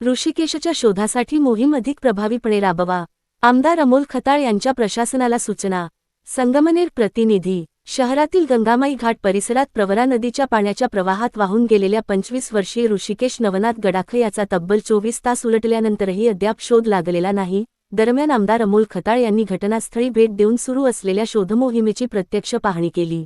ऋषिकेशच्या शोधासाठी मोहीम अधिक प्रभावीपणे राबवा. आमदार अमोल खताळ यांच्या प्रशासनाला सूचना. संगमनेर प्रतिनिधी. शहरातील गंगामाई घाट परिसरात प्रवरा नदीच्या पाण्याच्या प्रवाहात वाहून गेलेल्या 25 वर्षीय ऋषिकेश नवनाथ गडाखे याचा तब्बल 24 तास उलटल्यानंतरही अद्याप शोध लागलेला नाही. दरम्यान आमदार अमोल खताळ यांनी घटनास्थळी भेट देऊन सुरू असलेल्या शोधमोहिमेची प्रत्यक्ष पाहणी केली.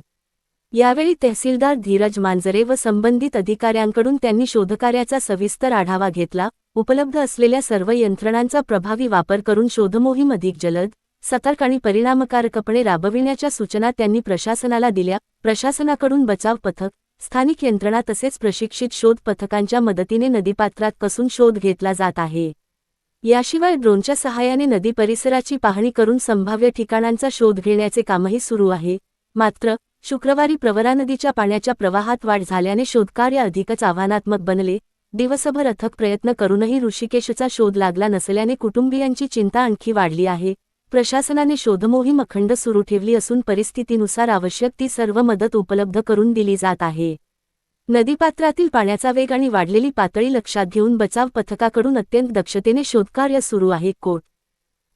यावेळी तहसीलदार धीरज मांजरे व संबंधित अधिकाऱ्यांकडून त्यांनी शोधकार्याचा सविस्तर आढावा घेतला. उपलब्ध असलेल्या सर्व यंत्रणांचा प्रभावी वापर करून शोधमोहीम अधिक जलद, सतर्क आणि परिणामकारकपणे राबविण्याच्या सूचना त्यांनी प्रशासनाला दिल्या. प्रशासनाकडून बचाव पथक, स्थानिक यंत्रणा तसेच प्रशिक्षित शोध पथकांच्या मदतीने नदीपात्रात कसून शोध घेतला जात आहे. याशिवाय ड्रोनच्या सहाय्याने नदी परिसराची पाहणी करून संभाव्य ठिकाणांचा शोध घेण्याचे कामही सुरू आहे. मात्र शुक्रवारी प्रवरा नदीच्या पाण्याच्या प्रवाहात वाढ झाल्याने शोधकार्य अधिकच आव्हानात्मक बनले. दिवसभर अथक प्रयत्न करूनही ऋषिकेशचा शोध लागला नसल्याने कुटुंबियांची चिंता आणखी वाढली आहे. प्रशासनाने शोधमोहीम अखंड सुरू ठेवली असून परिस्थितीनुसार आवश्यक ती सर्व मदत उपलब्ध करून दिली जात आहे. नदीपात्रातील पाण्याचा वेग आणि वाढलेली पातळी लक्षात घेऊन बचाव पथकाकडून अत्यंत दक्षतेने शोधकार्य सुरू आहे.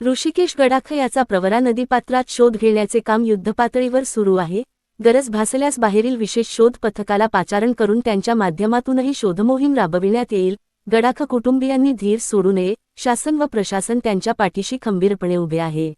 ऋषिकेश गडाखे याचा प्रवरा नदीपात्रात शोध घेण्याचे काम युद्धपातळीवर सुरू आहे. गरज भासल्यास बाहेरील विशेष शोध पथकाला पाचारण करून त्यांच्या माध्यमातूनही शोधमोहीम राबविण्यात येईल. गडाख कुटुंबियांनी धीर सोडू नये. शासन व प्रशासन त्यांच्या पाठीशी खंबीरपणे उभे आहे.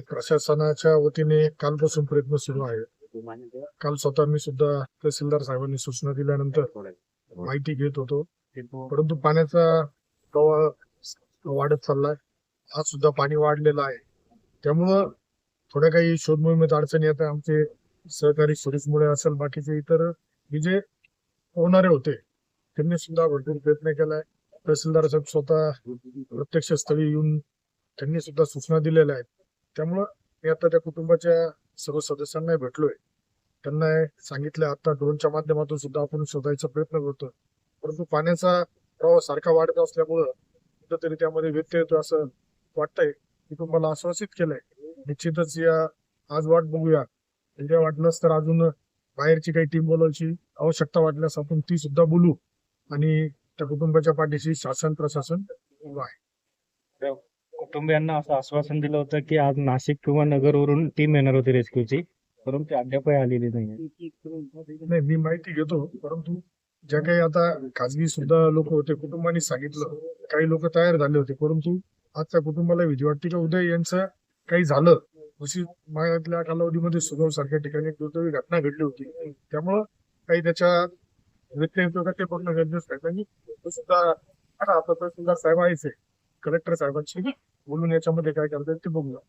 प्रशासनाच्या वतीने कालपासून प्रयत्न सुरू आहे. काल स्वतः मी सुद्धा तहसीलदार साहेबांनी सूचना दिल्यानंतर माहिती घेत होतो. परंतु पाण्याचा प्रवाह वाढत चाललाय. आज सुद्धा पाणी वाढलेलं आहे. त्यामुळं थोड्या काही शोध मोहिमेत अडचणी येतात. आमचे सहकारी सुरेश मुळे असेल, बाकीचे इतर जे होणारे होते त्यांनी सुद्धा भरपूर प्रयत्न केलाय. तहसीलदार साहेब स्वतः प्रत्यक्ष स्थळी येऊन त्यांनी सुद्धा सूचना दिलेल्या आहेत. त्यामुळं मी आता त्या कुटुंबाच्या सर्व सदस्यांना भेटलोय. त्यांना सांगितलं आता ड्रोनच्या माध्यमातून सुद्धा आपण शोधायचा प्रयत्न करतोय. परंतु पाण्याचा प्रवाह सारखा वाढत असल्यामुळं कुठंतरी त्यामध्ये व्यत्यय येतो असं वाटतंय. कुटुंबाला आश्वासित केलंय. निश्चितच या आज वाट बघूया. उद्या वाटलंच तर अजून बाहेरची काही टीम बोलायची आवश्यकता वाटल्यास आपण ती सुद्धा बोलू. आणि त्या कुटुंबाच्या पाठीशी शासन प्रशासन उभं आहे. कुटुंबियांना असं आश्वासन दिलं होतं की आज नाशिक किंवा नगरवरून टीम येणार होती रेस्क्यूची. परंतु अद्याप आलेले नाही. नाही, मी माहिती घेतो, परंतु ज्या काही आता खाजगी सुद्धा लोक होते, कुटुंबाने सांगितलं, काही लोक तयार झाले होते, परंतु आजच्या कुटुंबाला भीती वाटते का उद्या यांचं काही झालं. अशी मायातल्या कालावधीमध्ये सुगाव सारख्या ठिकाणी एक दुर्दैवी घटना घडली होती. त्यामुळं काही त्याच्या व्यत्यय येतो का ते बघणं गरजेचं आहे. त्यांनी तो सुद्धा आता तहसीलदार साहेब आहेच आहे, कलेक्टर साहेबांशी बोलून याच्यामध्ये काय करता येईल ते बघूया.